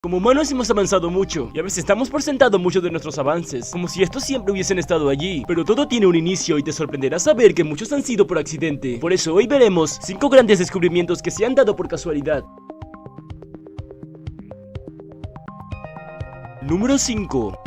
Como humanos hemos avanzado mucho, y a veces estamos por sentado muchos de nuestros avances, como si estos siempre hubiesen estado allí, pero todo tiene un inicio y te sorprenderá saber que muchos han sido por accidente. Por eso hoy veremos 5 grandes descubrimientos que se han dado por casualidad. Número 5.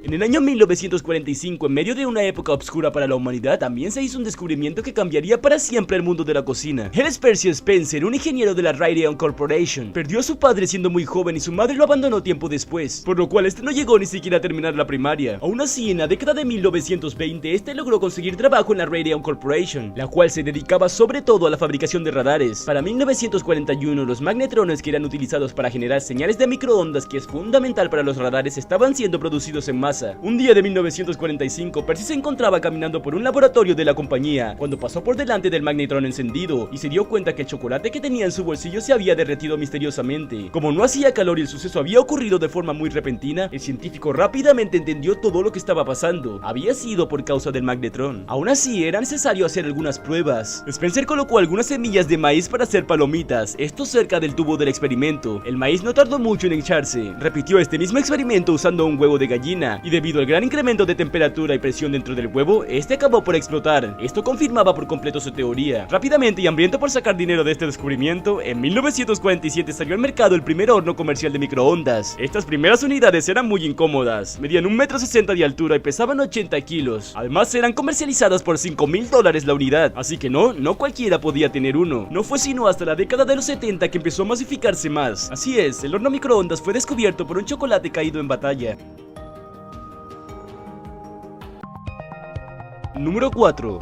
En el año 1945, en medio de una época oscura para la humanidad, también se hizo un descubrimiento que cambiaría para siempre el mundo de la cocina. Ellis Percy Spencer, un ingeniero de la Raytheon Corporation, perdió a su padre siendo muy joven y su madre lo abandonó tiempo después, por lo cual este no llegó ni siquiera a terminar la primaria. Aún así, en la década de 1920, este logró conseguir trabajo en la Raytheon Corporation, la cual se dedicaba sobre todo a la fabricación de radares. Para 1941, los magnetrones que eran utilizados para generar señales de microondas, que es fundamental para los radares, estaban siendo producidos en masa. Un día de 1945, Percy se encontraba caminando por un laboratorio de la compañía cuando pasó por delante del magnetrón encendido y se dio cuenta que el chocolate que tenía en su bolsillo se había derretido misteriosamente. Como no hacía calor y el suceso había ocurrido de forma muy repentina, el científico rápidamente entendió todo lo que estaba pasando. Había sido por causa del magnetrón. Aún así, era necesario hacer algunas pruebas. Spencer colocó algunas semillas de maíz para hacer palomitas, esto cerca del tubo del experimento. El maíz no tardó mucho en echarse. Repitió este mismo experimento usando un huevo de gallina, y debido al gran incremento de temperatura y presión dentro del huevo, este acabó por explotar. Esto confirmaba por completo su teoría. Rápidamente y hambriento por sacar dinero de este descubrimiento, en 1947 salió al mercado el primer horno comercial de microondas. Estas primeras unidades eran muy incómodas, medían 1,60 m de altura y pesaban 80 kilos. Además eran comercializadas por $5,000 la unidad, así que no cualquiera podía tener uno. No fue sino hasta la década de los 70 que empezó a masificarse más. Así es, el horno microondas fue descubierto por un chocolate caído en batalla. Número 4.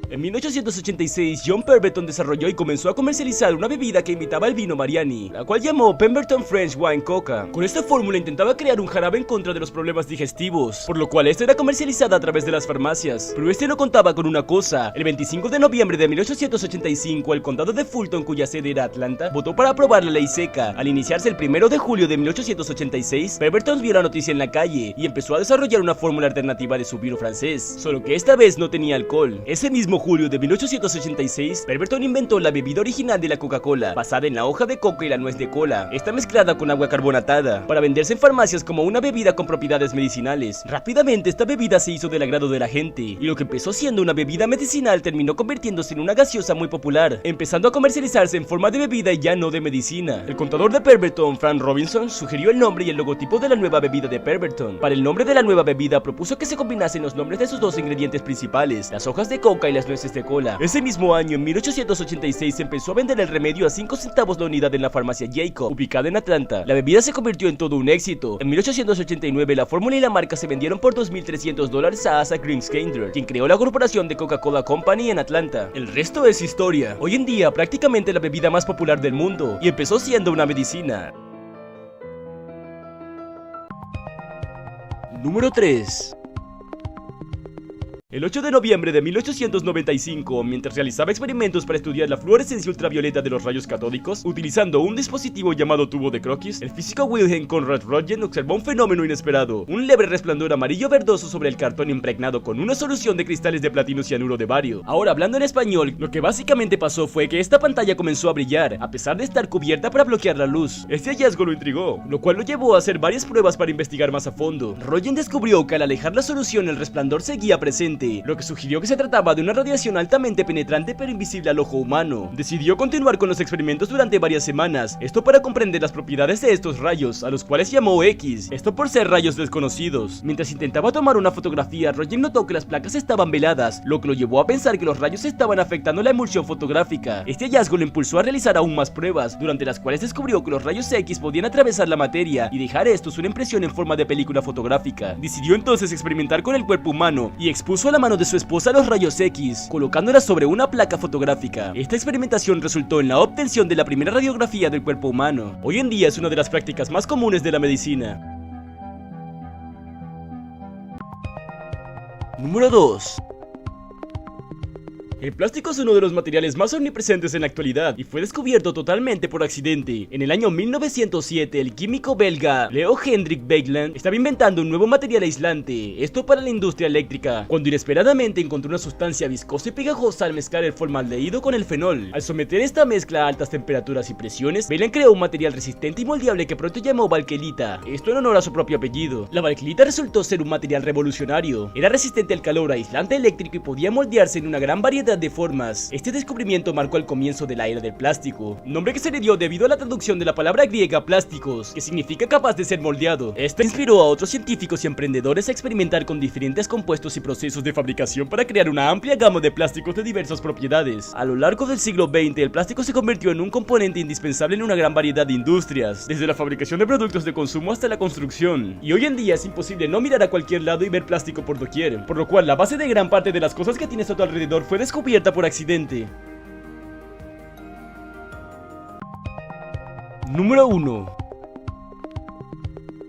En 1886, John Pemberton desarrolló y comenzó a comercializar una bebida que imitaba el vino Mariani, la cual llamó Pemberton French Wine Coca. Con esta fórmula intentaba crear un jarabe en contra de los problemas digestivos, por lo cual esta era comercializada a través de las farmacias. Pero este no contaba con una cosa. El 25 de noviembre de 1885, el condado de Fulton, cuya sede era Atlanta, votó para aprobar la ley seca. Al iniciarse el 1 de julio de 1886, Pemberton vio la noticia en la calle y empezó a desarrollar una fórmula alternativa de su vino francés, solo que esta vez no tenía alcohol. Ese mismo julio de 1886, Pemberton inventó la bebida original de la Coca-Cola, basada en la hoja de coca y la nuez de cola, esta mezclada con agua carbonatada, para venderse en farmacias como una bebida con propiedades medicinales. Rápidamente esta bebida se hizo del agrado de la gente, y lo que empezó siendo una bebida medicinal terminó convirtiéndose en una gaseosa muy popular, empezando a comercializarse en forma de bebida y ya no de medicina. El contador de Pemberton, Frank Robinson, sugirió el nombre y el logotipo de la nueva bebida de Pemberton. Para el nombre de la nueva bebida propuso que se combinasen los nombres de sus dos ingredientes principales, las hojas de coca y las nueces de cola. Ese mismo año, en 1886, se empezó a vender el remedio a 5 centavos la unidad en la farmacia Jacob, ubicada en Atlanta. La bebida se convirtió en todo un éxito. En 1889, la fórmula y la marca se vendieron por $2,300 a Asa Greenskinder, quien creó la corporación de Coca-Cola Company en Atlanta. El resto es historia. Hoy en día, prácticamente la bebida más popular del mundo, y empezó siendo una medicina. Número 3. El 8 de noviembre de 1895, mientras realizaba experimentos para estudiar la fluorescencia ultravioleta de los rayos catódicos, utilizando un dispositivo llamado tubo de Crookes, el físico Wilhelm Conrad Röntgen observó un fenómeno inesperado, un leve resplandor amarillo verdoso sobre el cartón impregnado con una solución de cristales de platino cianuro de bario. Ahora, hablando en español, lo que básicamente pasó fue que esta pantalla comenzó a brillar, a pesar de estar cubierta para bloquear la luz. Este hallazgo lo intrigó, lo cual lo llevó a hacer varias pruebas para investigar más a fondo. Röntgen descubrió que al alejar la solución el resplandor seguía presente, lo que sugirió que se trataba de una radiación altamente penetrante pero invisible al ojo humano. Decidió continuar con los experimentos durante varias semanas, esto para comprender las propiedades de estos rayos, a los cuales llamó X, esto por ser rayos desconocidos. Mientras intentaba tomar una fotografía, Röntgen notó que las placas estaban veladas, lo que lo llevó a pensar que los rayos estaban afectando la emulsión fotográfica. Este hallazgo lo impulsó a realizar aún más pruebas, durante las cuales descubrió que los rayos X podían atravesar la materia y dejar estos una impresión en forma de película fotográfica. Decidió entonces experimentar con el cuerpo humano y expuso a la mano de su esposa los rayos X, colocándola sobre una placa fotográfica. Esta experimentación resultó en la obtención de la primera radiografía del cuerpo humano. Hoy en día es una de las prácticas más comunes de la medicina. Número 2. El plástico es uno de los materiales más omnipresentes en la actualidad y fue descubierto totalmente por accidente. En el año 1907, el químico belga Leo Hendrik Baekeland estaba inventando un nuevo material aislante, esto para la industria eléctrica, cuando inesperadamente encontró una sustancia viscosa y pegajosa al mezclar el formaldehído con el fenol. Al someter esta mezcla a altas temperaturas y presiones, Baekeland creó un material resistente y moldeable que pronto llamó Bakelita, esto en honor a su propio apellido. La Bakelita resultó ser un material revolucionario, era resistente al calor, aislante eléctrico y podía moldearse en una gran variedad de formas. Este descubrimiento marcó el comienzo de la era del plástico, nombre que se le dio debido a la traducción de la palabra griega plásticos, que significa capaz de ser moldeado. Esto inspiró a otros científicos y emprendedores a experimentar con diferentes compuestos y procesos de fabricación para crear una amplia gama de plásticos de diversas propiedades. A lo largo del siglo XX, el plástico se convirtió en un componente indispensable en una gran variedad de industrias, desde la fabricación de productos de consumo hasta la construcción. Y hoy en día es imposible no mirar a cualquier lado y ver plástico por doquier, por lo cual la base de gran parte de las cosas que tienes a tu alrededor fue descubierta por accidente. Número 1.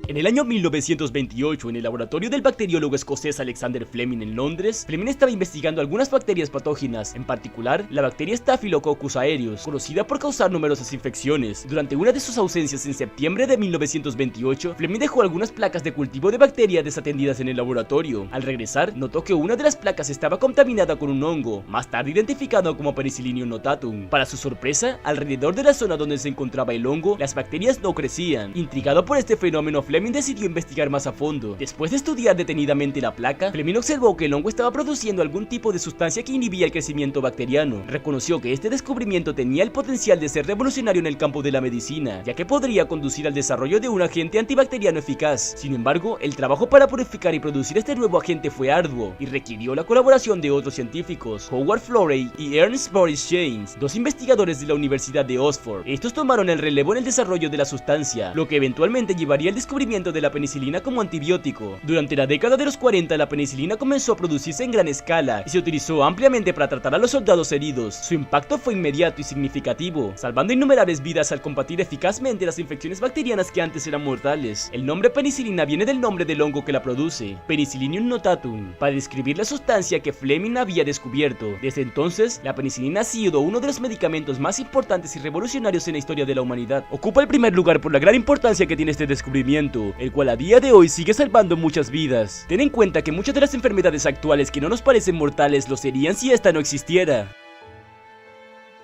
En el año 1928, en el laboratorio del bacteriólogo escocés Alexander Fleming en Londres, Fleming estaba investigando algunas bacterias patógenas, en particular la bacteria Staphylococcus aureus, conocida por causar numerosas infecciones. Durante una de sus ausencias en septiembre de 1928, Fleming dejó algunas placas de cultivo de bacterias desatendidas en el laboratorio. Al regresar, notó que una de las placas estaba contaminada con un hongo, más tarde identificado como Penicillium notatum. Para su sorpresa, alrededor de la zona donde se encontraba el hongo, las bacterias no crecían. Intrigado por este fenómeno, Fleming decidió investigar más a fondo. Después de estudiar detenidamente la placa, Fleming observó que el hongo estaba produciendo algún tipo de sustancia que inhibía el crecimiento bacteriano. Reconoció que este descubrimiento tenía el potencial de ser revolucionario en el campo de la medicina, ya que podría conducir al desarrollo de un agente antibacteriano eficaz. Sin embargo, el trabajo para purificar y producir este nuevo agente fue arduo y requirió la colaboración de otros científicos, Howard Florey y Ernst Boris James, dos investigadores de la Universidad de Oxford. Estos tomaron el relevo en el desarrollo de la sustancia, lo que eventualmente llevaría al descubrimiento de la penicilina como antibiótico. Durante la década de los 40, la penicilina comenzó a producirse en gran escala y se utilizó ampliamente para tratar a los soldados heridos. Su impacto fue inmediato y significativo, salvando innumerables vidas al combatir eficazmente las infecciones bacterianas que antes eran mortales. El nombre penicilina viene del nombre del hongo que la produce, Penicillium notatum, para describir la sustancia que Fleming había descubierto. Desde entonces, la penicilina ha sido uno de los medicamentos más importantes y revolucionarios en la historia de la humanidad. Ocupa el primer lugar por la gran importancia que tiene este descubrimiento, el cual a día de hoy sigue salvando muchas vidas. Ten en cuenta que muchas de las enfermedades actuales que no nos parecen mortales lo serían si esta no existiera.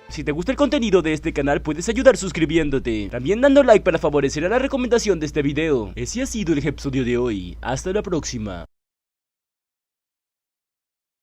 Si te gusta el contenido de este canal, puedes ayudar suscribiéndote, también dando like para favorecer a la recomendación de este video. Ese ha sido el episodio de hoy, hasta la próxima.